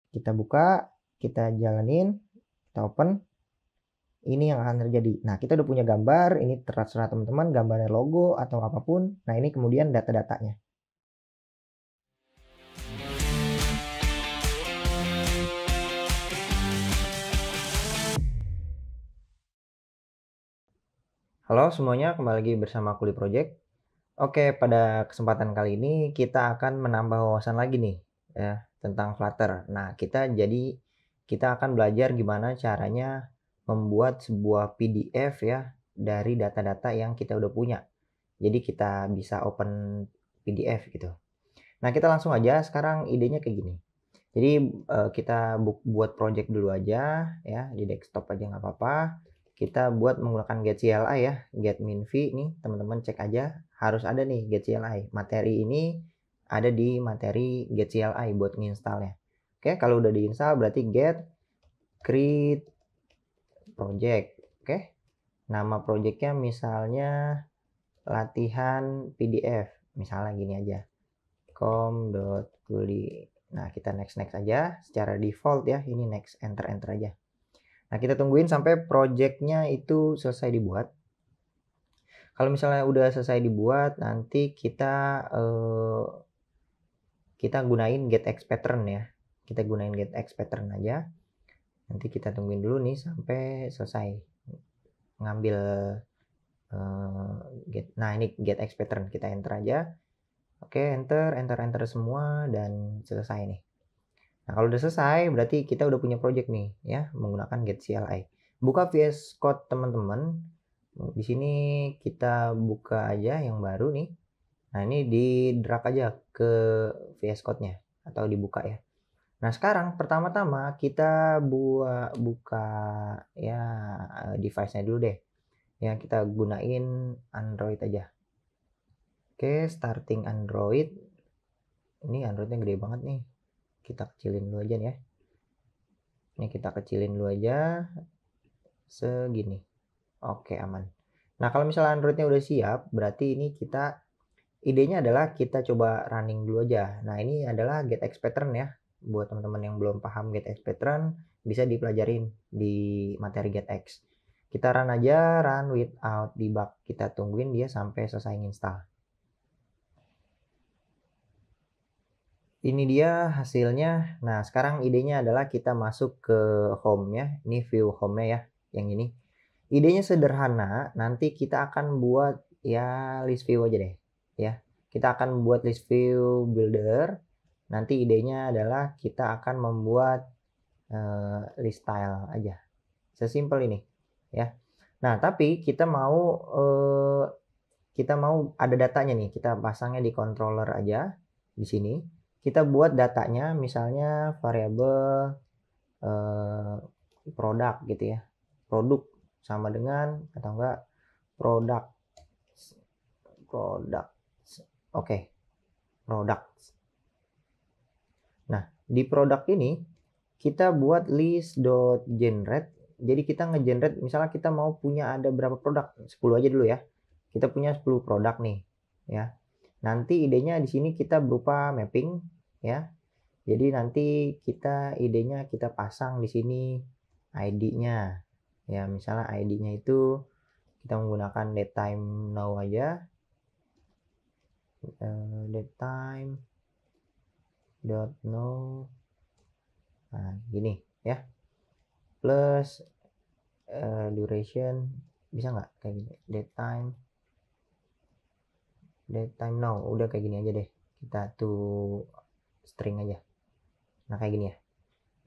Kita buka, kita jalanin, kita open. Ini yang akan terjadi. Nah, kita udah punya gambar, ini terserah teman-teman, gambarnya logo atau apapun. Nah, ini kemudian data-datanya. Halo semuanya, kembali lagi bersama Kuli Project. Oke, pada kesempatan kali ini kita akan menambah wawasan lagi nih ya tentang Flutter. Nah, kita akan belajar gimana caranya membuat sebuah PDF ya dari data-data yang kita udah punya. Jadi kita bisa open PDF gitu. Nah, kita langsung aja sekarang idenya kayak gini. Jadi kita buat project dulu aja ya di desktop aja nggak apa-apa. Kita buat menggunakan get CLI ya, get minv nih teman-teman cek aja harus ada nih get CLI. Materi ini ada di materi get CLI buat nginstalnya. Oke, kalau udah diinstal berarti get create project. Oke, nama projectnya misalnya latihan PDF, misalnya gini aja com.kuli. Nah, kita next aja secara default ya. Ini next, enter aja. Nah, kita tungguin sampai projectnya itu selesai dibuat. Kalau misalnya udah selesai dibuat, nanti kita gunain getX pattern ya. Kita gunain getX pattern aja. Nanti kita tungguin dulu nih sampai selesai ngambil nah ini getX pattern, kita enter aja. Oke, enter semua dan selesai nih. Nah, kalau udah selesai berarti kita udah punya project nih ya menggunakan get CLI. Buka VS Code teman-teman. Di sini kita buka aja yang baru nih. Nah, ini di drag aja ke VS Code-nya atau dibuka ya. Nah, sekarang pertama-tama kita buka ya device-nya dulu deh. Ya, kita gunain Android aja. Oke, starting Android. Ini Androidnya gede banget nih. Kita kecilin dulu aja nih ya. Ini kita kecilin dulu aja segini. Oke, aman. Nah, kalau misalnya Androidnya udah siap, berarti ini idenya adalah kita coba running dulu aja. Nah, ini adalah getX pattern ya. Buat teman-teman yang belum paham getX pattern, bisa dipelajarin di materi getX. Kita run aja, run without debug. Kita tungguin dia sampai selesai install. Ini dia hasilnya. Nah, sekarang idenya adalah kita masuk ke home ya. Ini view home-nya ya, yang ini. Idenya sederhana, nanti kita akan buat ya list view aja deh ya. Kita akan buat list view builder. Nanti idenya adalah kita akan membuat list style aja. Sesimpel ini ya. Nah, tapi kita mau ada datanya nih. Kita pasangnya di controller aja di sini. Kita buat datanya misalnya variabel produk gitu ya. Produk sama dengan atau enggak produk oke, produk. Nah, di produk ini kita buat list.generate. Jadi kita ngegenerate misalnya kita mau punya ada berapa produk, 10 aja dulu ya. Kita punya 10 produk nih ya. Nanti idenya di sini kita berupa mapping ya. Jadi nanti idenya kita pasang di sini ID-nya. Ya, misalnya ID-nya itu kita menggunakan datetime now aja. Datetime dot now. Nah, gini ya. Plus duration bisa nggak kayak gini? Datetime now. Udah kayak gini aja deh. Kita tuh string aja. Nah, kayak gini ya.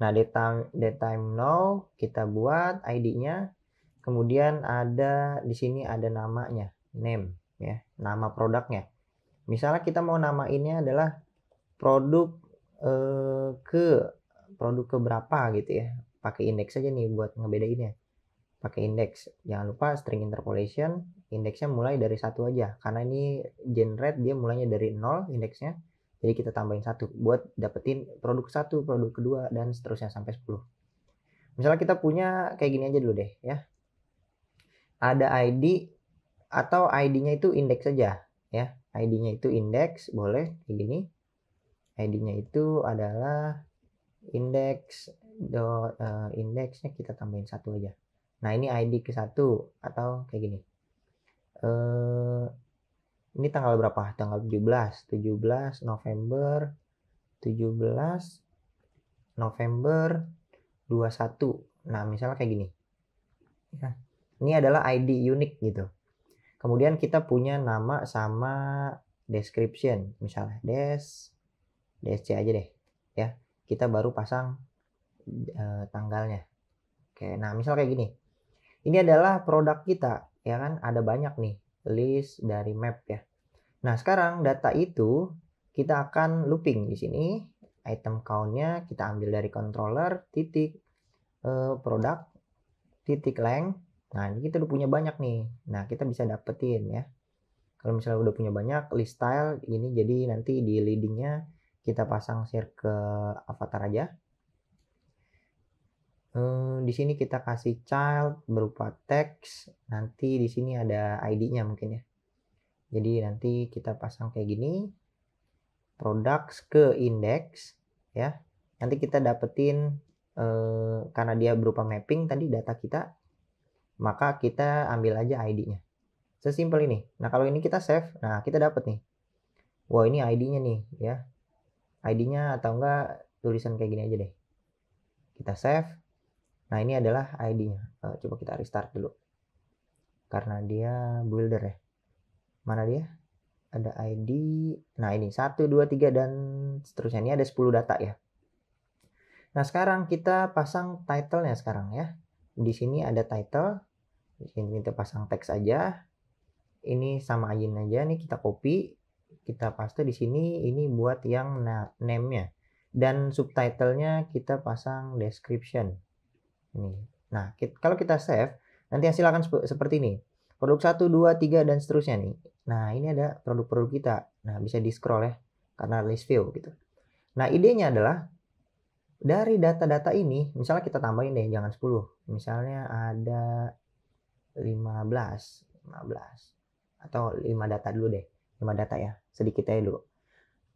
Nah, datetime now kita buat ID-nya. Kemudian di sini ada namanya, name ya, nama produknya. Misalnya kita mau namainnya adalah produk ke berapa gitu ya. Pakai indeks aja nih buat ngebedainnya. Pakai indeks. Jangan lupa string interpolation, indeksnya mulai dari 1 aja. Karena ini generate dia mulainya dari 0 indeksnya. Jadi kita tambahin 1 buat dapetin produk 1, produk kedua, dan seterusnya sampai 10. Misalnya kita punya kayak gini aja dulu deh ya. Ada ID atau ID-nya itu indeks saja ya. ID-nya itu indeks, boleh kayak gini. ID-nya itu adalah indeksnya kita tambahin 1 aja. Nah, ini ID ke 1 atau kayak gini. Ini tanggal berapa? Tanggal 17 November 17 November 21. Nah, misalnya kayak gini. Ya. Ini adalah ID unik gitu. Kemudian kita punya nama sama description, misalnya DSC aja deh, ya. Kita baru pasang tanggalnya. Oke, nah misal kayak gini. Ini adalah produk kita, ya kan? Ada banyak nih list dari map ya. Nah, sekarang data itu kita akan looping di sini. Item count-nya kita ambil dari controller titik produk titik length. Nah, ini kita udah punya banyak nih. Nah, kita bisa dapetin ya. Kalau misalnya udah punya banyak list style ini, jadi nanti di leadingnya kita pasang circle avatar aja. Di sini kita kasih child berupa teks. Nanti di sini ada ID-nya mungkin ya. Jadi nanti kita pasang kayak gini. Products ke index ya. Nanti kita dapetin karena dia berupa mapping tadi data kita, maka kita ambil aja ID-nya. Sesimpel ini. Nah, kalau ini kita save, nah kita dapat nih. Wah, ini ID-nya nih ya. ID-nya atau enggak tulisan kayak gini aja deh. Kita save. Nah, ini adalah ID-nya. Coba kita restart dulu. Karena dia builder ya. Mana dia? Ada ID. Nah, ini 1, 2, 3 dan seterusnya. Ini ada 10 data ya. Nah, sekarang kita pasang title-nya sekarang ya. Di sini ada title. Di sini kita pasang teks aja. Ini sama aja nih, kita copy, kita paste di sini. Ini buat yang name-nya. Dan subtitle-nya kita pasang description. Ini. Nah, kalau kita save, nanti hasil akan seperti ini. Produk 1, 2, 3 dan seterusnya nih. Nah, ini ada produk-produk kita. Nah, bisa di-scroll ya karena list view gitu. Nah, idenya adalah dari data-data ini, misalnya kita tambahin deh, jangan 10. Misalnya ada 15 atau 5 data dulu deh. 5 data ya, sedikit aja dulu.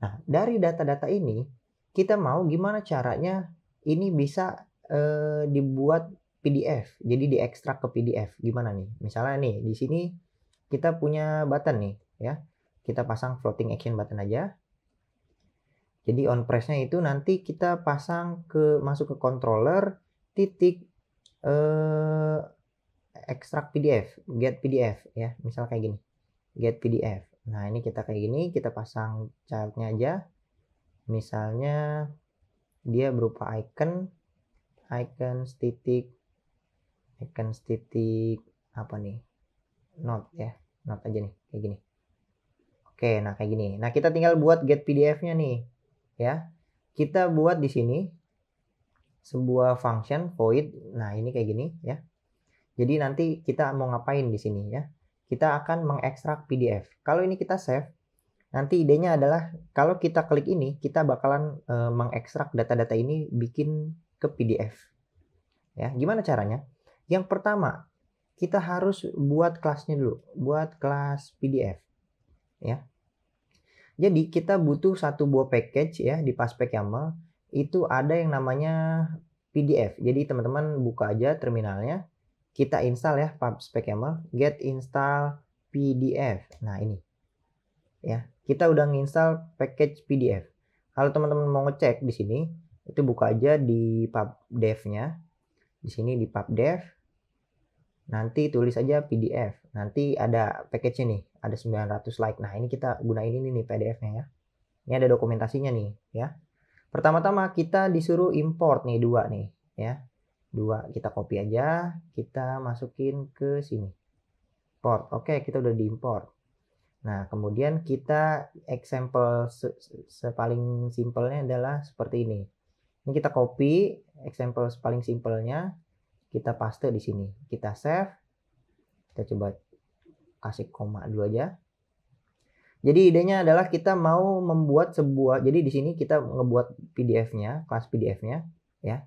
Nah, dari data-data ini kita mau gimana caranya ini bisa dibuat PDF. Jadi diekstrak ke PDF. Gimana nih? Misalnya nih, di sini kita punya button nih ya. Kita pasang floating action button aja. Jadi on press-nya itu nanti kita pasang masuk ke controller titik ekstrak PDF, get PDF ya. Misal kayak gini. Get PDF. Nah, ini kita kayak gini, kita pasang child-nya aja. Misalnya dia berupa icon titik apa nih? Note ya. Note aja nih kayak gini. Oke, nah kayak gini. Nah, kita tinggal buat get PDF-nya nih. Ya. Kita buat di sini sebuah function void. Nah, ini kayak gini ya. Jadi nanti kita mau ngapain di sini ya? Kita akan mengekstrak PDF. Kalau ini kita save, nanti idenya adalah kalau kita klik ini, kita bakalan mengekstrak data-data ini bikin ke PDF. Ya, gimana caranya? Yang pertama, kita harus buat kelasnya dulu, buat kelas PDF. Ya. Jadi kita butuh satu buah package ya di PassPack.yaml, itu ada yang namanya PDF. Jadi teman-teman buka aja terminalnya, kita install ya PassPack.yaml, get install PDF. Nah, ini. Ya, kita udah nginstal package PDF. Kalau teman-teman mau ngecek di sini, itu buka aja di pubdev-nya. Di sini di pubdev. Nanti tulis aja PDF. Nanti ada package-nya nih, ada 900 like. Nah, ini kita gunain ini nih PDF-nya ya. Ini ada dokumentasinya nih ya. Pertama-tama kita disuruh import nih 2 nih ya. 2 kita copy aja, kita masukin ke sini. Import. Oke, kita udah diimport. Nah, kemudian kita example paling simpelnya adalah seperti ini. Ini kita copy example paling simpelnya, kita paste di sini. Kita save. Kita coba kasih koma dulu aja. Jadi idenya adalah kita mau membuat sebuah, jadi di sini kita ngebuat PDF-nya, kelas PDF-nya ya.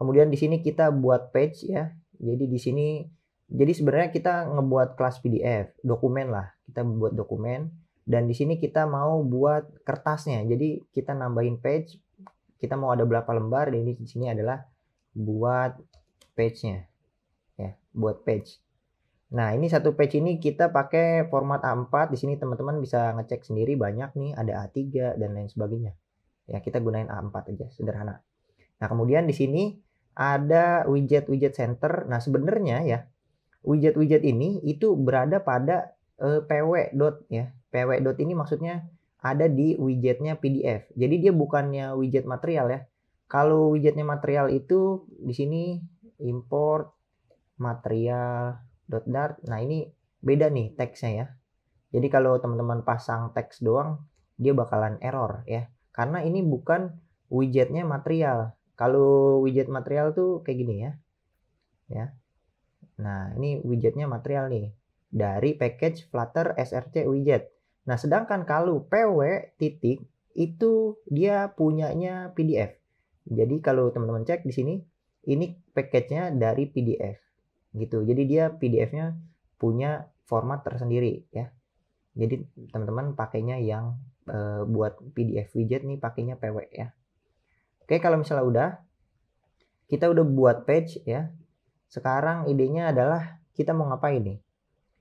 Kemudian di sini kita buat page ya. Jadi di sini jadi sebenarnya kita ngebuat kelas PDF, dokumen lah. Kita buat dokumen dan di sini kita mau buat kertasnya. Jadi kita nambahin page, kita mau ada berapa lembar, dan di sini adalah buat page-nya ya, buat page. Nah, ini satu page ini kita pakai format A4. Di sini teman-teman bisa ngecek sendiri, banyak nih, ada A3 dan lain sebagainya. Ya, kita gunain A4 aja, sederhana. Nah, kemudian di sini ada widget center. Nah, sebenarnya ya, widget ini itu berada pada pw dot ya. Pw dot ini maksudnya ada di widgetnya PDF. Jadi dia bukannya widget material ya. Kalau widgetnya material itu di sini import material.dart. Nah, ini beda nih teksnya ya. Jadi kalau teman-teman pasang teks doang, dia bakalan error ya. Karena ini bukan widgetnya material. Kalau widget material tuh kayak gini ya. Ya. Nah, ini widgetnya material nih. Dari package Flutter SRC widget. Nah, sedangkan kalau PW titik itu dia punyanya PDF. Jadi kalau teman-teman cek di sini, ini package-nya dari PDF. Gitu. Jadi dia PDF-nya punya format tersendiri ya. Jadi teman-teman pakainya yang buat PDF widget nih pakainya PW ya. Oke, kalau misalnya udah, kita udah buat page ya. Sekarang idenya adalah kita mau ngapain nih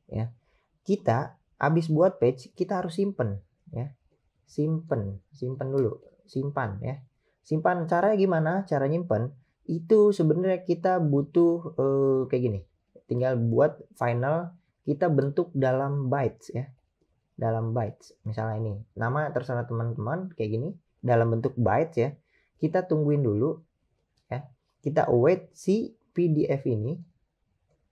ya. Kita habis buat page, kita harus simpen ya. Simpen dulu, simpan ya. Simpan caranya gimana? Cara nyimpen itu sebenarnya kita butuh kayak gini. Tinggal buat final, kita bentuk dalam bytes ya. Dalam bytes. Misalnya ini, nama terserah teman-teman kayak gini, dalam bentuk bytes ya. Kita tungguin dulu ya. Kita await si PDF ini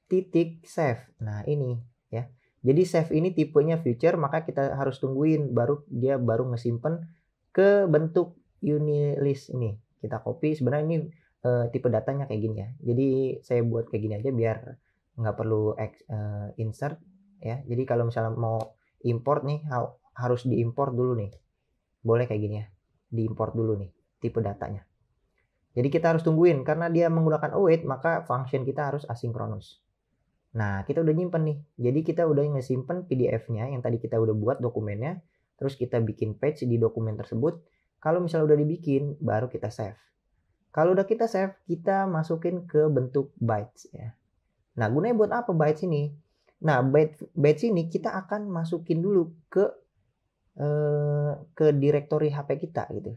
titik save. Nah, ini ya. Jadi save ini tipenya future, maka kita harus tungguin baru dia baru ngesimpen ke bentuk unilist ini. Kita copy, sebenarnya ini tipe datanya kayak gini ya. Jadi saya buat kayak gini aja biar nggak perlu insert ya. Jadi kalau misalnya mau import nih harus diimport dulu nih. Boleh kayak gini ya. Diimport dulu nih tipe datanya. Jadi kita harus tungguin karena dia menggunakan await, maka function kita harus asinkronus. Nah, kita udah nyimpen nih. Jadi kita udah ngesimpen PDF-nya yang tadi kita udah buat dokumennya. Terus kita bikin page di dokumen tersebut. Kalau misalnya udah dibikin, baru kita save. Kalau udah kita save, kita masukin ke bentuk bytes ya. Nah, gunanya buat apa bytes ini? Nah, bytes ini kita akan masukin dulu ke directory HP kita gitu.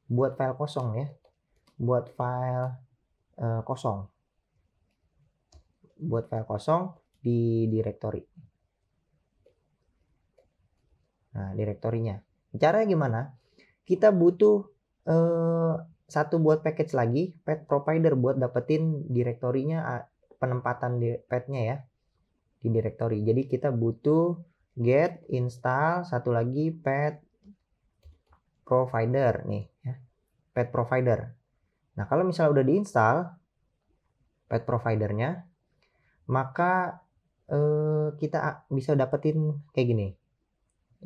Buat file kosong ya. Buat file kosong. Buat file kosong di directory. Nah, direktorinya. Caranya gimana? Kita butuh satu buat package lagi, pet provider buat dapetin direktorinya, penempatan di petnya ya di directory. Jadi kita butuh get install satu lagi pet provider nih ya. Pet provider. Nah, kalau misalnya udah diinstal pet providernya, maka kita bisa dapetin kayak gini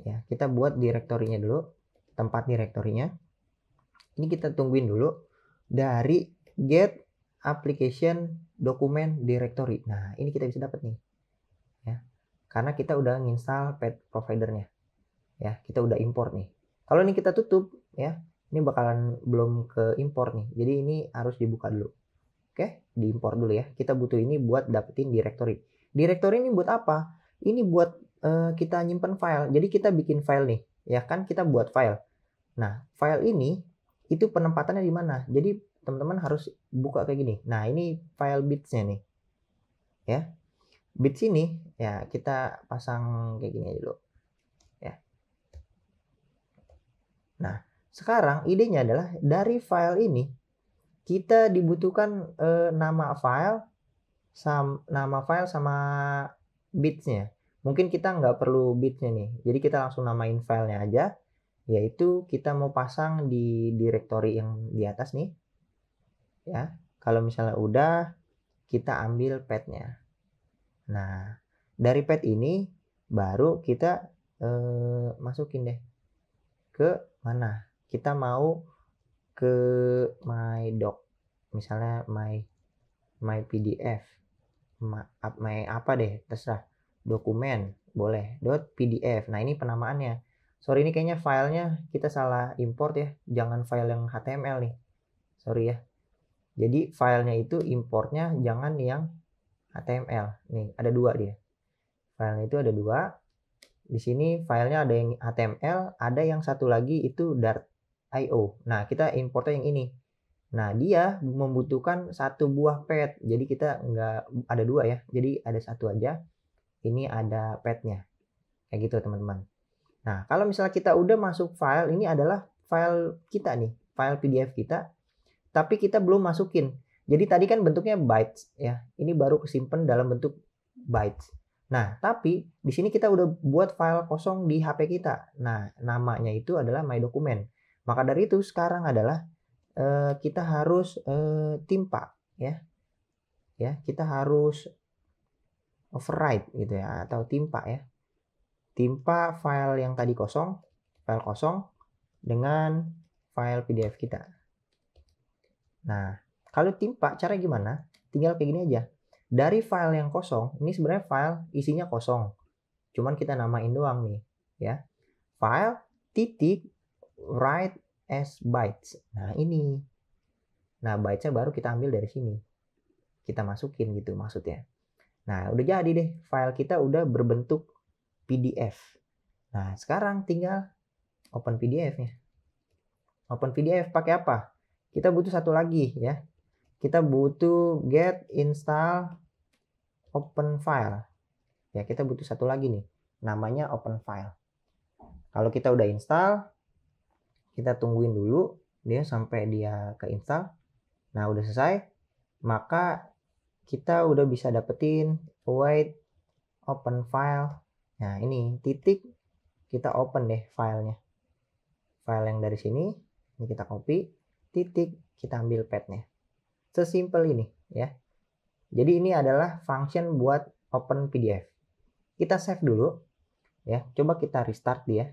ya. Kita buat direktorinya dulu, tempat direktorinya ini kita tungguin dulu dari get application document directory. Nah, ini kita bisa dapat nih ya, karena kita udah nginstal pet providernya ya, kita udah import nih. Kalau ini kita tutup ya, ini bakalan belum ke import nih, jadi ini harus dibuka dulu. Oke, diimport dulu ya. Kita butuh ini buat dapetin directory. Directory ini buat apa? Ini buat kita nyimpen file. Jadi kita bikin file nih, ya kan kita buat file. Nah, file ini itu penempatannya di mana? Jadi teman-teman harus buka kayak gini. Nah, ini file bits-nya nih. Ya. Bits ini ya kita pasang kayak gini dulu. Ya. Nah, sekarang idenya adalah dari file ini kita dibutuhkan nama file sama bitsnya. Mungkin kita nggak perlu bitsnya nih. Jadi kita langsung namain filenya aja. Yaitu kita mau pasang di directory yang di atas nih. Ya. Kalau misalnya udah, kita ambil petnya. Nah, dari pet ini baru kita masukin deh ke mana. Kita mau ke my doc, misalnya my PDF, my apa deh, terserah, dokumen boleh .pdf. Nah, ini penamaannya. sorry ini kayaknya filenya kita salah import ya, jangan file yang HTML nih, sorry ya. Jadi filenya itu importnya jangan yang HTML. Nih ada 2 dia. Filenya itu ada 2. Di sini filenya ada yang HTML, ada yang satu lagi itu .io. Nah kita importnya yang ini. Nah dia membutuhkan satu buah pad. Jadi kita nggak ada 2 ya. Jadi ada satu aja. Ini ada padnya. Kayak gitu teman-teman. Nah kalau misalnya kita udah masuk file, ini adalah file kita nih, file PDF kita. Tapi kita belum masukin. Jadi tadi kan bentuknya bytes ya. Ini baru kesimpan dalam bentuk bytes. Nah, tapi di sini kita udah buat file kosong di HP kita. Nah, namanya itu adalah My Document. Maka dari itu sekarang adalah kita harus timpa ya. Ya, kita harus override gitu ya atau timpa ya. Timpa file yang tadi kosong, file kosong dengan file PDF kita. Nah, kalau timpa cara gimana? Tinggal kayak gini aja. Dari file yang kosong, ini sebenarnya file isinya kosong. Cuman kita namain doang nih, ya. File titik write as bytes. Nah, ini. Nah, bytesnya baru kita ambil dari sini. Kita masukin gitu maksudnya. Nah, udah jadi deh. File kita udah berbentuk PDF. Nah, sekarang tinggal open PDF-nya. Open PDF pakai apa? Kita butuh satu lagi ya. Kita butuh get install open file. Ya, kita butuh satu lagi nih. Namanya open file. Kalau kita udah install, kita tungguin dulu dia sampai dia keinstall. Nah, udah selesai. Maka kita udah bisa dapetin await open file. Nah, ini titik kita open deh filenya. File yang dari sini, ini kita copy, titik kita ambil padnya. Sesimpel ini ya. Jadi ini adalah function buat open PDF. Kita save dulu ya. Coba kita restart dia.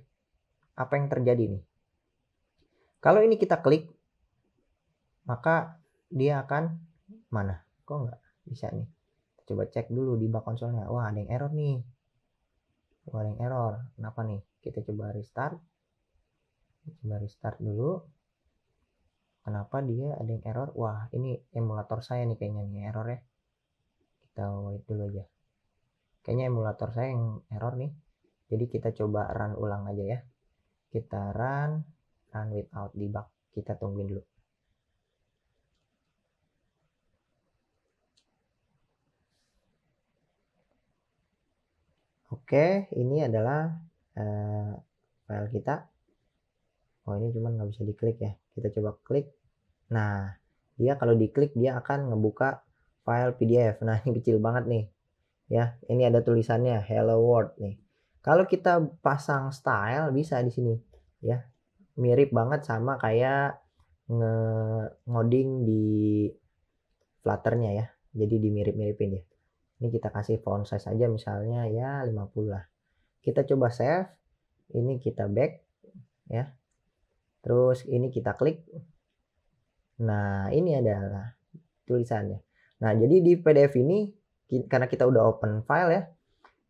Apa yang terjadi nih? Kalau ini kita klik, maka dia akan mana? Kok nggak bisa nih? Coba cek dulu di bak konsolnya. Wah, ada yang error nih. Wah, ada yang error. Kenapa nih? Kita coba restart. Coba restart dulu. Kenapa dia ada yang error? Wah, ini emulator saya nih kayaknya nih error ya. Kita wait dulu aja. Kayaknya emulator saya yang error nih. Jadi kita coba run ulang aja ya. Kita run without debug. Kita tungguin dulu. Oke, ini adalah file kita. Oh, ini cuman nggak bisa diklik ya. Kita coba klik. Nah, dia kalau diklik dia akan ngebuka file PDF. Nah, ini kecil banget nih. Ya, ini ada tulisannya Hello World nih. Kalau kita pasang style bisa di sini ya. Mirip banget sama kayak ngoding di Flutter-nya ya. Jadi dimirip-miripin ya. Ini kita kasih font size aja misalnya ya 50 lah. Kita coba save. Ini kita back ya. Terus ini kita klik. Nah, ini adalah tulisannya. Nah, jadi di PDF ini karena kita udah open file ya.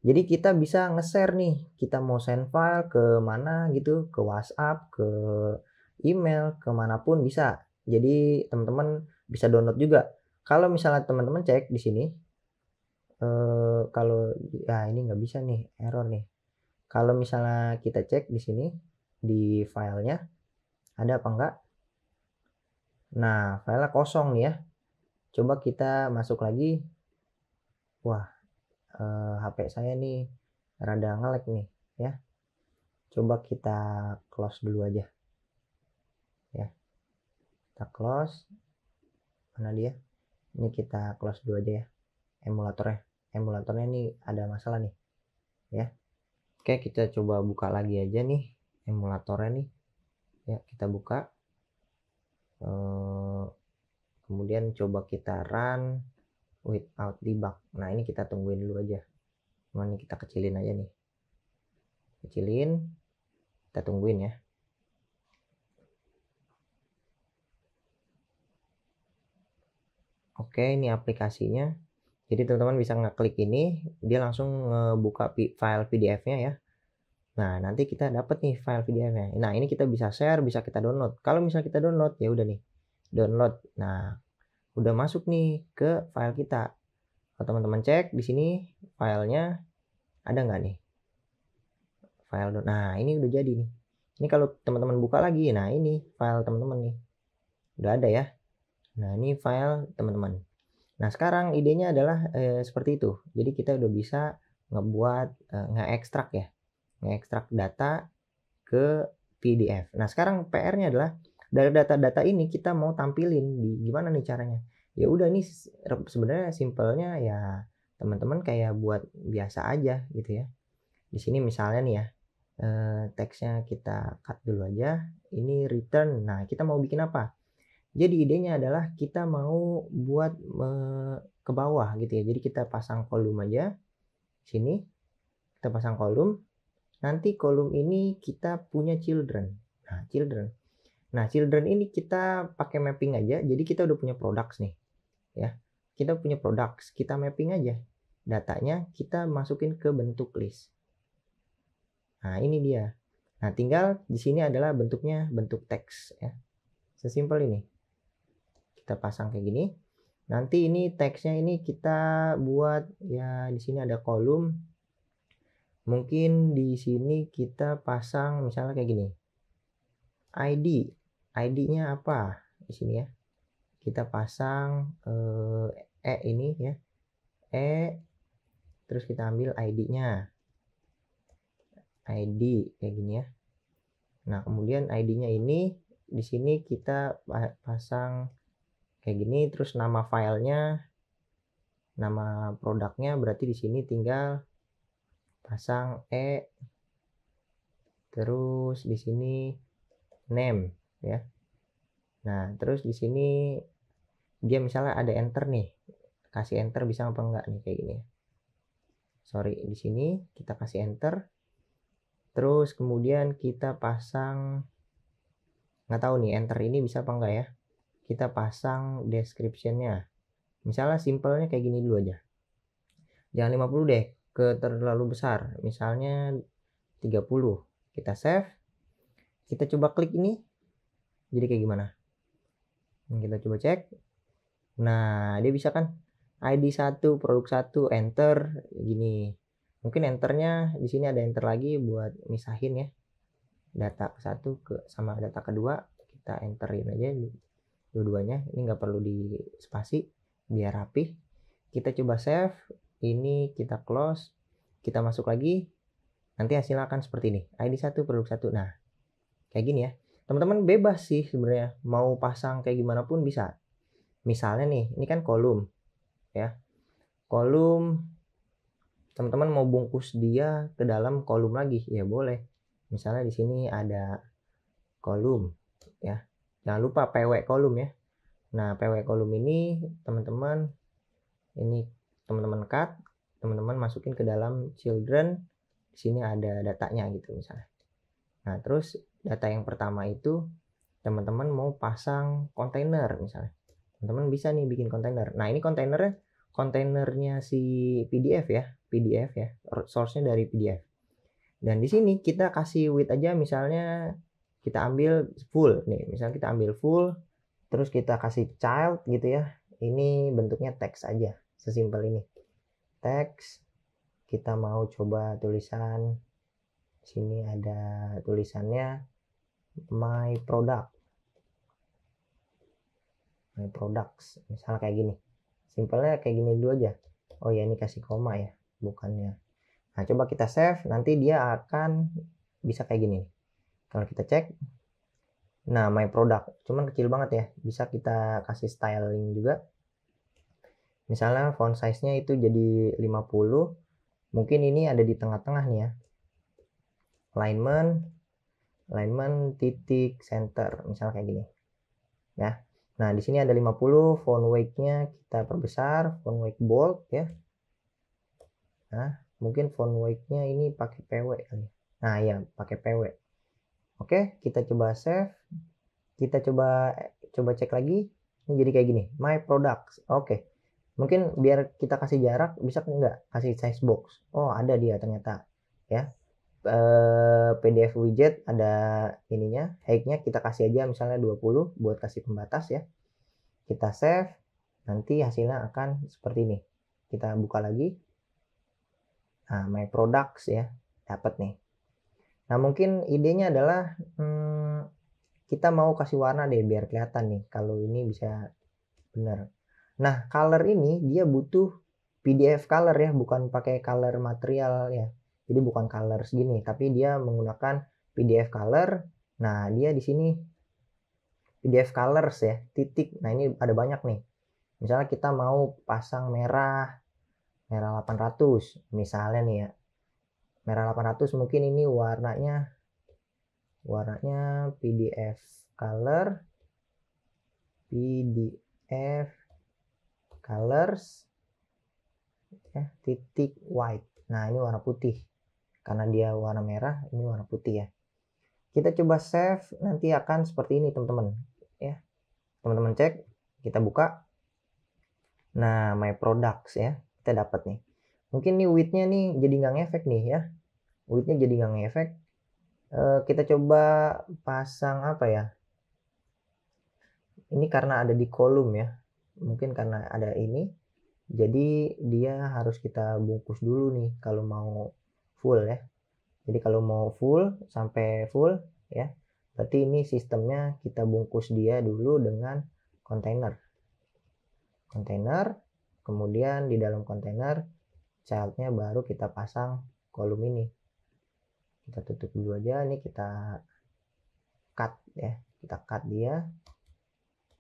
Jadi kita bisa nge-share nih. Kita mau send file ke mana gitu, ke WhatsApp, ke email, kemanapun bisa. Jadi teman-teman bisa download juga. Kalau misalnya teman-teman cek di sini, kalau ya ini nggak bisa nih, error nih. Kalau misalnya kita cek di sini di filenya ada apa enggak? Nah, filenya kosong nih ya. Coba kita masuk lagi. Wah, HP saya nih rada nge-lag nih ya. Coba kita close dulu aja. Ya. Kita close. Mana dia? Ini kita close dulu aja ya. Emulatornya. Emulatornya nih ada masalah nih. Ya. Oke, kita coba buka lagi aja nih emulatornya nih. Ya, kita buka. Kemudian coba kita run without debug. Nah, ini kita tungguin dulu aja. Ini kita kecilin aja nih. Kecilin. Kita tungguin ya. Oke, ini aplikasinya. Jadi teman-teman bisa ngeklik ini, dia langsung ngebuka file PDF-nya ya. Nah, nanti kita dapat nih file PDF-nya. Nah, ini kita bisa share, bisa kita download. Kalau misalnya kita download, ya udah nih, download. Nah, udah masuk nih ke file kita. Kalau teman-teman cek di sini filenya ada nggak nih? Nah, ini udah jadi nih. Ini kalau teman-teman buka lagi, nah ini file teman-teman nih. Udah ada ya. Nah, ini file teman-teman. Nah, sekarang idenya adalah seperti itu. Jadi kita udah bisa ngebuat nge-ekstrak ya. Nge-ekstrak data ke PDF. Nah, sekarang PR-nya adalah dari data-data ini kita mau tampilin di gimana nih caranya. Ya udah, ini sebenarnya simpelnya ya teman-teman kayak buat biasa aja gitu ya. Di sini misalnya nih ya, teksnya kita cut dulu aja. Ini return. Nah, kita mau bikin apa? Jadi idenya adalah kita mau buat ke bawah gitu ya. Jadi kita pasang kolom aja. Sini kita pasang kolom. Nanti kolom ini kita punya children. Nah, children. Nah, children ini kita pakai mapping aja. Jadi kita udah punya products nih, ya. Kita punya products, kita mapping aja. Datanya kita masukin ke bentuk list. Nah, ini dia. Nah, tinggal di sini adalah bentuknya bentuk teks ya. Sesimpel ini. Kita pasang kayak gini. Nanti ini teksnya ini kita buat ya, di sini ada kolom. Mungkin di sini kita pasang misalnya kayak gini. ID-nya apa? Di sini ya. Kita pasang ini ya. Terus kita ambil ID-nya. ID kayak gini ya. Nah, kemudian ID-nya ini di sini kita pasang kayak gini, terus nama filenya, nama produknya berarti di sini tinggal pasang terus di sini name ya. Nah, terus di sini dia misalnya ada enter nih. Kasih enter bisa apa enggak nih kayak gini. Sorry, di sini kita kasih enter. Terus kemudian kita pasang, nggak tahu nih enter ini bisa apa enggak ya. Kita pasang description-nya. Misalnya simpelnya kayak gini dulu aja. Jangan 50 deh, ke terlalu besar. Misalnya 30. Kita save. Kita coba klik ini. Jadi kayak gimana? Kita coba cek. Nah, dia bisa kan ID 1, produk 1, enter gini. Mungkin enternya di sini ada enter lagi buat misahin ya. Data satu sama data kedua kita enterin aja dua-duanya. Ini nggak perlu di spasi biar rapih. Kita coba save. Ini kita close. Kita masuk lagi. Nanti hasilnya akan seperti ini. ID 1, produk 1. Nah, kayak gini ya. Teman-teman bebas sih sebenarnya. Mau pasang kayak gimana pun bisa. Misalnya nih, ini kan kolom ya. Kolom, teman-teman mau bungkus dia ke dalam kolom lagi, ya boleh. Misalnya di sini ada kolom ya. Jangan lupa PW kolom ya. Nah, PW kolom ini teman-teman cut, teman-teman masukin ke dalam children. Di sini ada datanya gitu misalnya. Nah, terus data yang pertama itu teman-teman mau pasang kontainer misalnya. Teman-teman bisa nih bikin kontainer. Nah, ini kontainernya si PDF ya, source-nya dari PDF. Dan di sini kita kasih width aja, misalnya kita ambil full nih, misalnya kita ambil full, terus kita kasih child gitu ya. Ini bentuknya teks aja, sesimpel ini. Teks, kita mau coba tulisan, sini ada tulisannya my products, misalnya kayak gini. Simpelnya kayak gini dulu aja. Oh ya, ini kasih koma ya, bukannya. Nah, coba kita save, nanti dia akan bisa kayak gini. Kalau kita cek, nah my product, cuman kecil banget ya. Bisa kita kasih styling juga. Misalnya font size-nya itu jadi 50. Mungkin ini ada di tengah-tengah nih ya. Alignment titik center, misalnya kayak gini. Ya. Nah, di sini ada 50, font weight-nya kita perbesar, font weight bold ya. Nah, mungkin font weight-nya ini pakai PW kali. Nah, ya, pakai PW. Oke, kita coba save. Kita coba cek lagi. Ini jadi kayak gini, my products. Oke. Mungkin biar kita kasih jarak, bisa enggak kasih size box. Oh, ada dia ternyata. Ya. PDF widget ada ininya, height-nya kita kasih aja misalnya 20 buat kasih pembatas ya. Kita save, nanti hasilnya akan seperti ini. Kita buka lagi. Nah, my products ya, dapat nih. Nah, mungkin idenya adalah kita mau kasih warna deh biar kelihatan nih kalau ini bisa benar. Nah, color ini dia butuh PDF color ya, bukan pakai color material ya. Jadi bukan color segini, tapi dia menggunakan PDF color. Nah, dia di sini PDF colors ya, titik. Nah, ini ada banyak nih. Misalnya kita mau pasang merah 800 misalnya nih ya. Merah 800 mungkin ini warnanya PDF color, PDF colors ya, titik white. Nah, ini warna putih. Karena dia warna merah, ini warna putih ya. Kita coba save, nanti akan seperti ini teman-teman ya. Teman-teman cek, kita buka. Nah, my products ya, kita dapat nih. Mungkin nih width-nya nih jadi nggak ngefek nih ya. Width-nya jadi nggak ngefek. Kita coba pasang apa ya? Ini karena ada di kolom ya. Mungkin karena ada ini. Jadi dia harus kita bungkus dulu nih kalau mau full ya. Jadi kalau mau full sampai full ya, berarti ini sistemnya kita bungkus dia dulu dengan kontainer. Kontainer, kemudian di dalam kontainer childnya baru kita pasang kolom ini. Kita tutup dulu aja, ini kita cut ya, kita cut dia,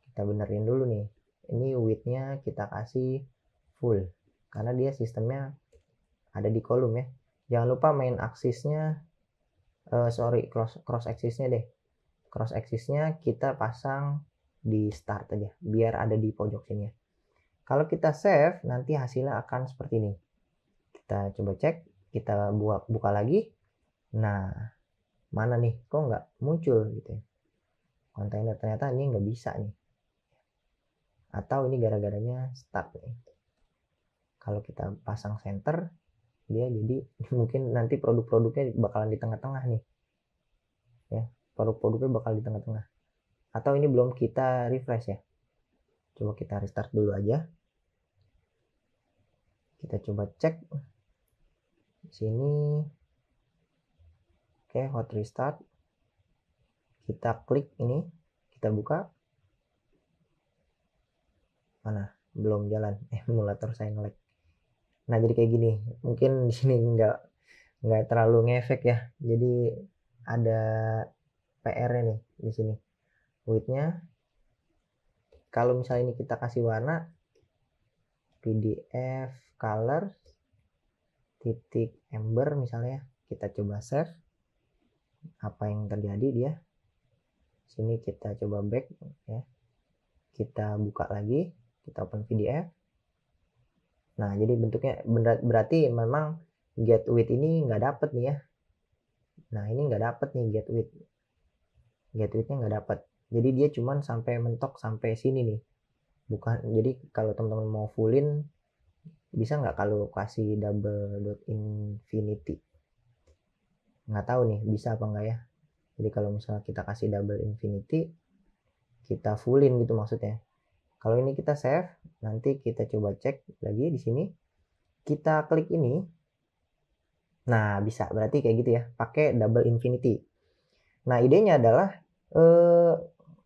kita benerin dulu nih. Ini width-nya kita kasih full karena dia sistemnya ada di kolom ya. Jangan lupa main aksisnya cross axisnya deh. Cross axisnya kita pasang di start aja biar ada di pojok sini ya. Kalau kita save nanti hasilnya akan seperti ini. Kita coba cek, kita buka lagi. Nah, mana nih kok nggak muncul gitu ya. Kontainer ternyata ini nggak bisa nih. Atau ini gara-garanya stuck nih. Kalau kita pasang center, dia jadi mungkin nanti produk-produknya bakalan di tengah-tengah nih ya, produk-produknya bakal di tengah-tengah, atau ini belum kita refresh ya. Coba kita restart dulu aja, kita coba cek di sini. Oke, hot restart, kita klik ini, kita buka. Mana belum jalan, emulator saya nge-lag. Nah, jadi kayak gini. Mungkin di sini nggak terlalu ngefek ya. Jadi ada PR-nya nih di sini. Width-nya kalau misalnya ini kita kasih warna PDF color titik ember misalnya, kita coba save. Apa yang terjadi dia? Sini kita coba back ya. Kita buka lagi, kita open PDF. Nah, jadi bentuknya berarti memang get width ini nggak dapet nih ya. Nah, ini nggak dapet nih get width. Get width-nya nggak dapet. Jadi dia cuman sampai mentok sampai sini nih. Bukan, jadi kalau teman-teman mau fullin bisa nggak kalau kasih double dot infinity? Nggak tahu nih bisa apa enggak ya. Jadi kalau misalnya kita kasih double infinity, kita fullin gitu maksudnya. Kalau ini kita save, nanti kita coba cek lagi di sini. Kita klik ini. Nah, bisa. Berarti kayak gitu ya, pakai double infinity. Nah, idenya adalah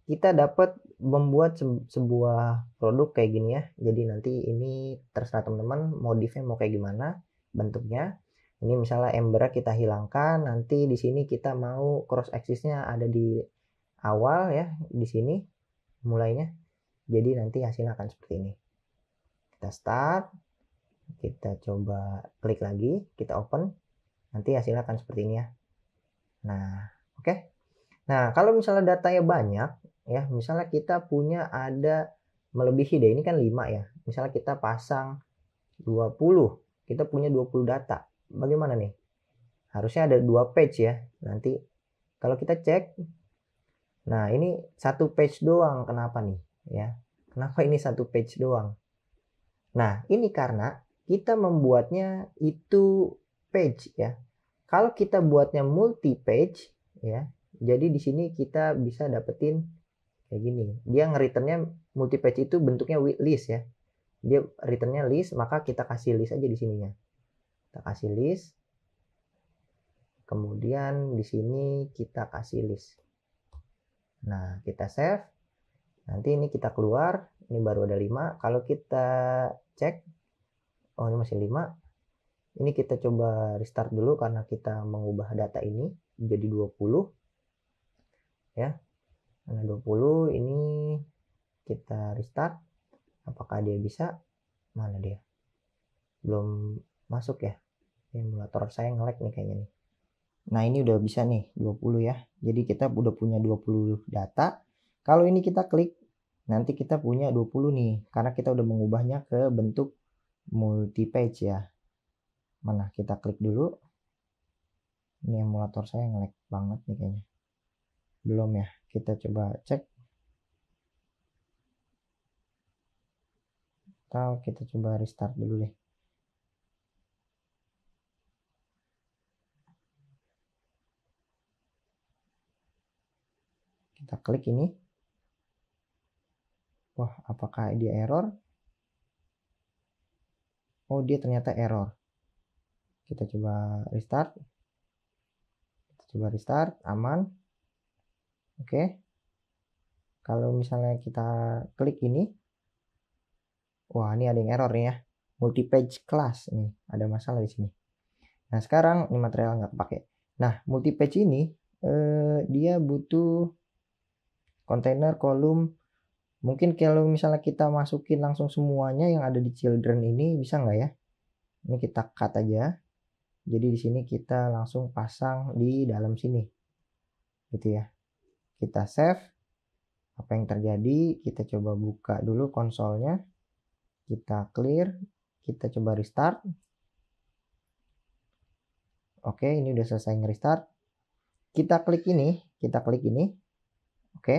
kita dapat membuat sebuah produk kayak gini ya. Jadi nanti ini terserah teman-teman modifnya mau kayak gimana bentuknya. Ini misalnya ember kita hilangkan, nanti di sini kita mau cross axisnya ada di awal ya, di sini mulainya. Jadi nanti hasilnya akan seperti ini. Kita start, kita coba klik lagi, kita open, nanti hasilnya akan seperti ini ya. Nah, oke. Nah, kalau misalnya datanya banyak, ya, misalnya kita punya ada melebihi deh, ini kan 5 ya. Misalnya kita pasang 20, kita punya 20 data. Bagaimana nih? Harusnya ada 2 page ya. Nanti kalau kita cek, nah ini 1 page doang, kenapa nih? Ya, kenapa ini 1 page doang? Nah, ini karena kita membuatnya itu page ya. Kalau kita buatnya multi page ya, jadi di sini kita bisa dapetin kayak gini. Dia nge-returnnya multi page itu bentuknya list ya. Dia returnnya list, maka kita kasih list aja di sininya. Kita kasih list. Kemudian di sini kita kasih list. Nah, kita save. Nanti ini kita keluar, ini baru ada 5. Kalau kita cek, oh ini masih 5. Ini kita coba restart dulu karena kita mengubah data ini jadi 20. Ya. Karena 20 ini kita restart. Apakah dia bisa? Mana dia? Belum masuk ya. Emulator saya nge-lag nih kayaknya nih. Nah, ini udah bisa nih 20 ya. Jadi kita udah punya 20 data. Kalau ini kita klik, nanti kita punya 20 nih. Karena kita udah mengubahnya ke bentuk multi page ya. Mana kita klik dulu. Ini emulator saya nge-lag banget nih kayaknya. Belum ya. Kita coba cek. Atau kita coba restart dulu deh. Kita klik ini. Wah, apakah dia error? Oh, dia ternyata error. Kita coba restart. Kita coba restart, aman. Oke. Kalau misalnya kita klik ini, wah ini ada yang error nih ya. Multi page class nih, ada masalah di sini. Nah, sekarang ini material nggak kepake. Nah, multi page ini dia butuh kontainer, kolom. Mungkin kalau misalnya kita masukin langsung semuanya yang ada di children ini bisa nggak ya? Ini kita cut aja. Jadi di sini kita langsung pasang di dalam sini. Gitu ya. Kita save. Apa yang terjadi? Kita coba buka dulu konsolnya. Kita clear. Kita coba restart. Oke, ini udah selesai nge-restart. Kita klik ini. Oke.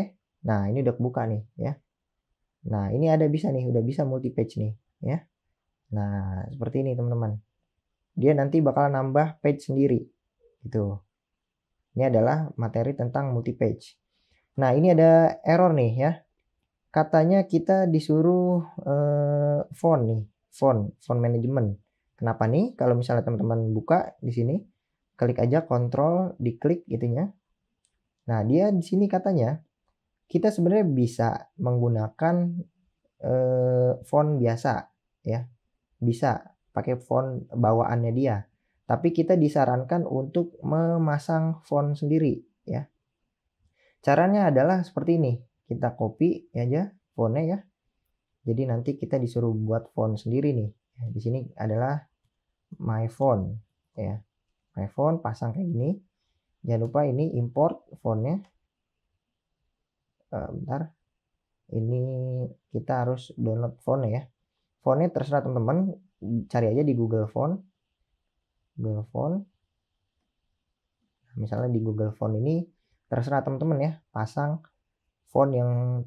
Nah, ini udah kebuka nih ya. Nah, ini ada bisa nih, udah bisa multi page nih ya. Nah, seperti ini teman-teman. Dia nanti bakal nambah page sendiri gitu. Ini adalah materi tentang multi page. Nah, ini ada error nih ya. Katanya kita disuruh font nih, font management. Kenapa nih? Kalau misalnya teman-teman buka di sini, klik aja kontrol, diklik gitunya. Nah, dia di sini katanya kita sebenarnya bisa menggunakan font biasa ya. Bisa pakai font bawaannya dia. Tapi kita disarankan untuk memasang font sendiri ya. Caranya adalah seperti ini. Kita copy aja fontnya ya. Jadi nanti kita disuruh buat font sendiri nih. Di sini adalah my font ya. My font pasang kayak gini. Jangan lupa ini import fontnya. Bentar. Ini kita harus download fontnya ya. Fontnya terserah teman-teman. Cari aja di Google Font. Google Font. Misalnya di Google Font ini terserah teman-teman ya. Pasang font yang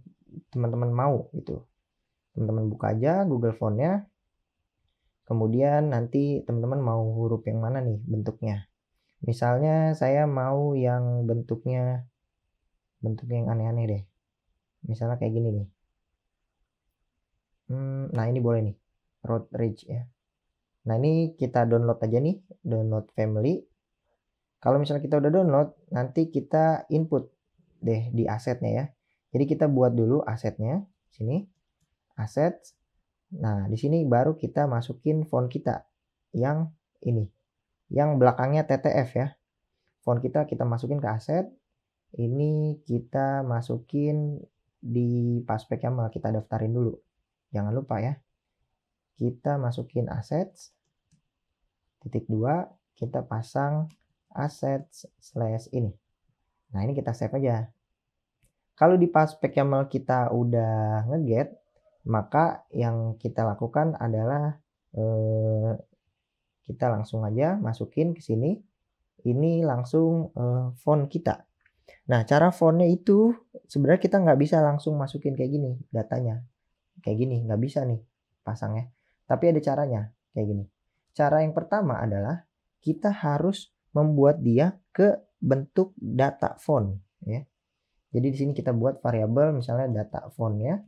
teman-teman mau gitu. Teman-teman buka aja Google Fontnya. Kemudian nanti teman-teman mau huruf yang mana nih bentuknya. Misalnya saya mau yang bentuknya yang aneh-aneh deh. Misalnya kayak gini nih. Nah ini boleh nih. Road Rage ya. Nah ini kita download aja nih. Download family. Kalau misalnya kita udah download, nanti kita input deh di asetnya ya. Jadi kita buat dulu asetnya. Sini. Assets. Nah di sini baru kita masukin font kita. Yang ini. Yang belakangnya TTF ya. Font kita masukin ke aset. Ini kita masukin di Paspek YAML, kita daftarin dulu. Jangan lupa ya. Kita masukin assets. Titik 2, kita pasang assets / ini. Nah, ini kita save aja. Kalau di Paspek YAML kita udah nge-get, maka yang kita lakukan adalah kita langsung aja masukin ke sini. Ini langsung font kita. Nah, cara fontnya itu sebenarnya kita nggak bisa langsung masukin kayak gini datanya. Kayak gini, nggak bisa nih pasangnya. Tapi ada caranya kayak gini. Cara yang pertama adalah kita harus membuat dia ke bentuk data font ya. Jadi di sini kita buat variabel misalnya data fontnya.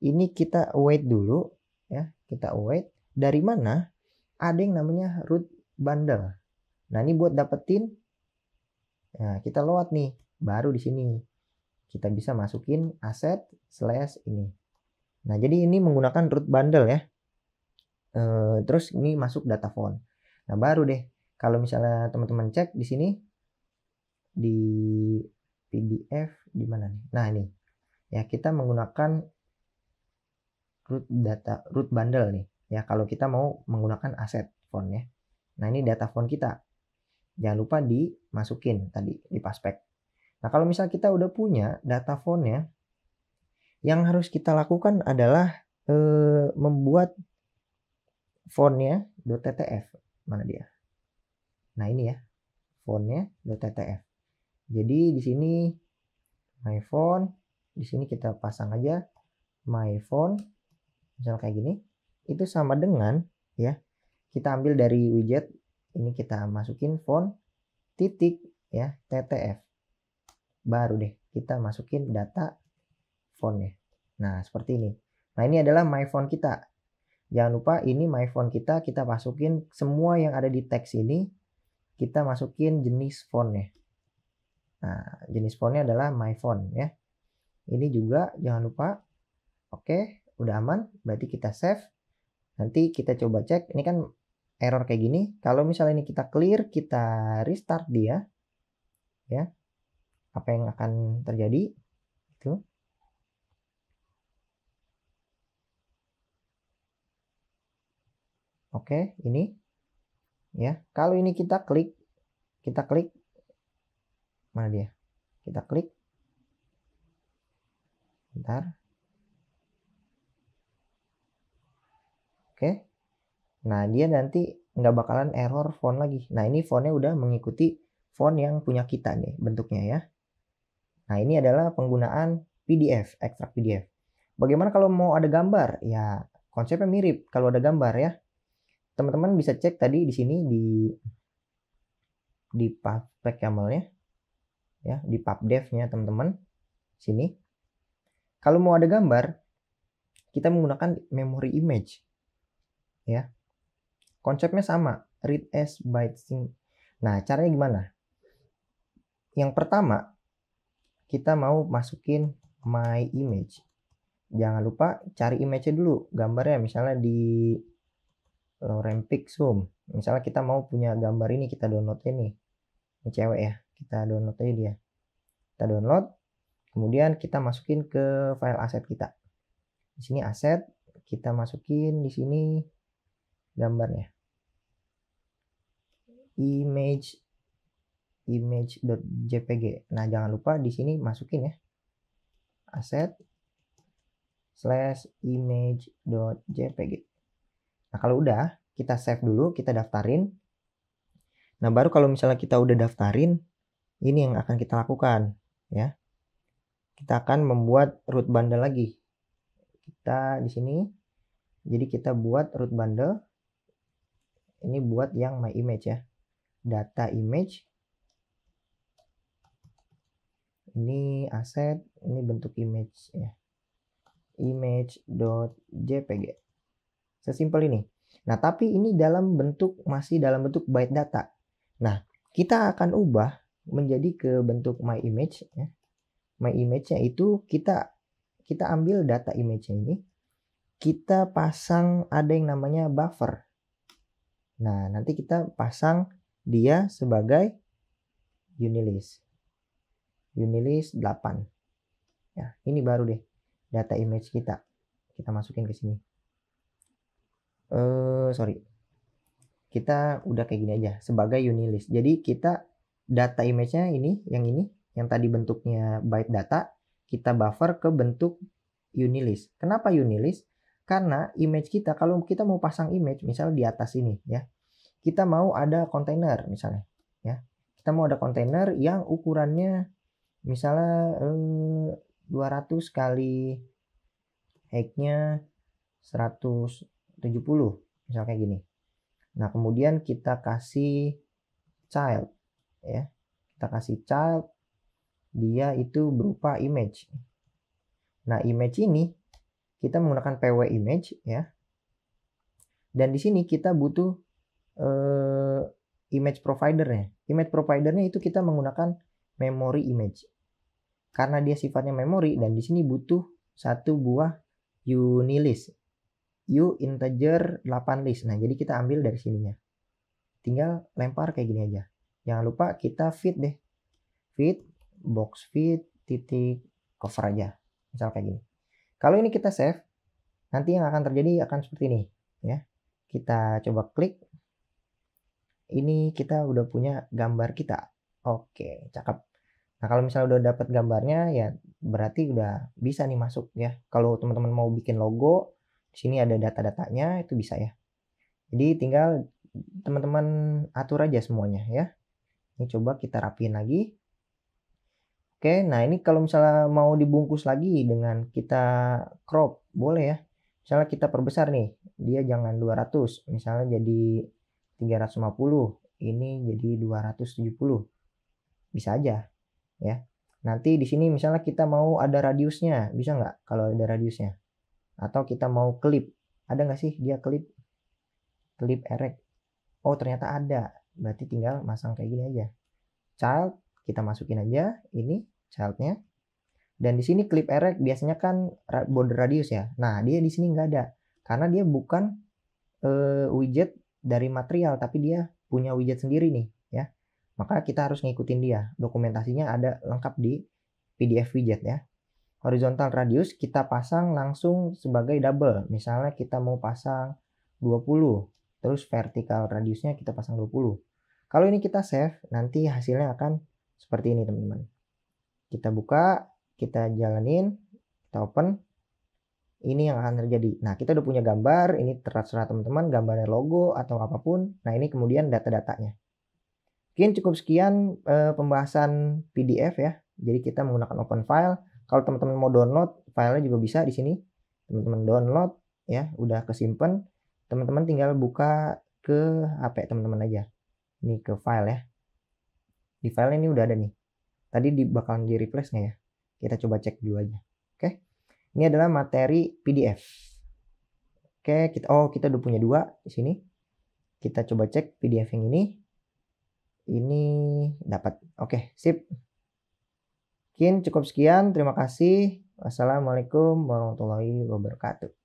Ini kita await dulu ya, kita await dari mana ada yang namanya root bundle. Nah, ini buat dapetin, nah kita load nih, baru di sini kita bisa masukin aset slash ini. Nah, jadi ini menggunakan root bundle ya. Terus ini masuk data font. Nah, baru deh kalau misalnya teman-teman cek di sini di PDF di mana nih? Nah, ini ya kita menggunakan root bundle nih ya kalau kita mau menggunakan aset font ya. Nah, ini data font kita. Jangan lupa dimasukin tadi di paspek. Nah, kalau misal kita udah punya data fontnya, yang harus kita lakukan adalah membuat fontnya .ttf. Mana dia? Nah, ini ya, fontnya .ttf. Jadi di sini my font, di sini kita pasang aja my font, misal kayak gini. Itu sama dengan ya, kita ambil dari widget, ini kita masukin font titik ya ttf. Baru deh kita masukin data fontnya. Nah, seperti ini. Nah, ini adalah my font kita. Jangan lupa ini my font kita masukin semua yang ada di teks ini, kita masukin jenis fontnya. Nah, jenis fontnya adalah my font ya. Ini juga jangan lupa. Oke, udah aman. Berarti kita save. Nanti kita coba cek. Ini kan error kayak gini. Kalau misalnya ini kita clear, kita restart dia. Ya. Apa yang akan terjadi? Itu. Oke, ini. Ya. Kalau ini kita klik mana dia? Kita klik. Bentar. Oke. Nah, dia nanti nggak bakalan error font lagi. Nah, ini fontnya udah mengikuti font yang punya kita nih bentuknya ya. Nah, ini adalah penggunaan PDF, ekstrak PDF. Bagaimana kalau mau ada gambar? Ya, konsepnya mirip kalau ada gambar ya. Teman-teman bisa cek tadi di sini di paspek YAML-nya ya, di pubdev-nya teman-teman. Sini. Kalau mau ada gambar, kita menggunakan memory image. Ya. Konsepnya sama, read as byte string. Nah, caranya gimana? Yang pertama, kita mau masukin my image. Jangan lupa cari image-nya dulu, gambarnya misalnya di Lorem Pixum. Misalnya kita mau punya gambar ini, kita download ini. Ini cewek ya, kita download aja dia. Kita download, kemudian kita masukin ke file aset kita. Di sini aset, kita masukin di sini gambarnya. image.jpg. Nah, jangan lupa di sini masukin ya. Aset /image.jpg. Nah, kalau udah, kita save dulu, kita daftarin. Nah, baru kalau misalnya kita udah daftarin, ini yang akan kita lakukan ya. Kita akan membuat root bundle lagi. Kita di sini, jadi kita buat root bundle. Ini buat yang my image ya. Data image. Ini aset, ini bentuk image ya. Image.jpg. Sesimpel ini. Nah, tapi ini masih dalam bentuk byte data. Nah, kita akan ubah menjadi ke bentuk my image ya. My image-nya itu kita ambil data image-nya ini, kita pasang ada yang namanya buffer. Nah, nanti kita pasang dia sebagai unilist 8. Ya, ini baru deh data image kita. Kita masukin ke sini. Sorry. Kita udah kayak gini aja sebagai unilist. Jadi kita data image-nya ini, yang tadi bentuknya byte data, kita buffer ke bentuk unilist. Kenapa unilist? Karena image kita, kalau kita mau pasang image, misalnya di atas ini ya, kita mau ada kontainer misalnya ya. Kita mau ada kontainer yang ukurannya misalnya 200 kali height-nya 170, misalnya kayak gini. Nah, kemudian kita kasih child ya. Kita kasih child, dia itu berupa image. Nah, image ini kita menggunakan pw image ya. Dan di sini kita butuh image providernya. Image providernya itu kita menggunakan memory image. Karena dia sifatnya memory dan di sini butuh satu buah unilist. U integer 8 list. Nah, jadi kita ambil dari sininya. Tinggal lempar kayak gini aja. Jangan lupa kita feed deh. Feed, box feed, titik cover aja. Misal kayak gini. Kalau ini kita save, nanti yang akan terjadi akan seperti ini ya. Kita coba klik. Ini kita udah punya gambar kita. Oke, cakep. Nah, kalau misalnya udah dapat gambarnya ya berarti udah bisa nih masuk ya. Kalau teman-teman mau bikin logo, di sini ada data-datanya itu bisa ya. Jadi tinggal teman-teman atur aja semuanya ya. Ini coba kita rapiin lagi. Oke, nah ini kalau misalnya mau dibungkus lagi dengan kita crop, boleh ya. Misalnya kita perbesar nih, dia jangan 200, misalnya jadi 350, ini jadi 270. Bisa aja ya. Nanti di sini misalnya kita mau ada radiusnya, bisa nggak kalau ada radiusnya? Atau kita mau klip, ada nggak sih dia klip erect? Oh ternyata ada, berarti tinggal masang kayak gini aja. Child, kita masukin aja ini childnya. Dan di sini clip erect biasanya kan border radius ya. Nah dia di sini nggak ada karena dia bukan widget dari material tapi dia punya widget sendiri nih ya. Maka kita harus ngikutin dia. Dokumentasinya ada lengkap di PDF widget ya. Horizontal radius kita pasang langsung sebagai double. Misalnya kita mau pasang 20. Terus vertical radiusnya kita pasang 20. Kalau ini kita save, nanti hasilnya akan seperti ini teman-teman. Kita buka, kita jalanin, kita open. Ini yang akan terjadi. Nah, kita udah punya gambar, ini terserah teman-teman, gambarnya logo atau apapun. Nah, ini kemudian data-datanya. Mungkin cukup sekian pembahasan PDF ya. Jadi kita menggunakan open file. Kalau teman-teman mau download, filenya juga bisa di sini. Teman-teman download ya, udah kesimpan. Teman-teman tinggal buka ke HP teman-teman aja. Ini ke file ya. Di file ini udah ada nih. Tadi bakalan di replace nggak ya? Kita coba cek dulu aja. Oke. Ini adalah materi PDF. Oke, kita udah punya 2 di sini. Kita coba cek PDF yang ini. Ini dapat. Oke, sip. Mungkin cukup sekian. Terima kasih. Wassalamualaikum warahmatullahi wabarakatuh.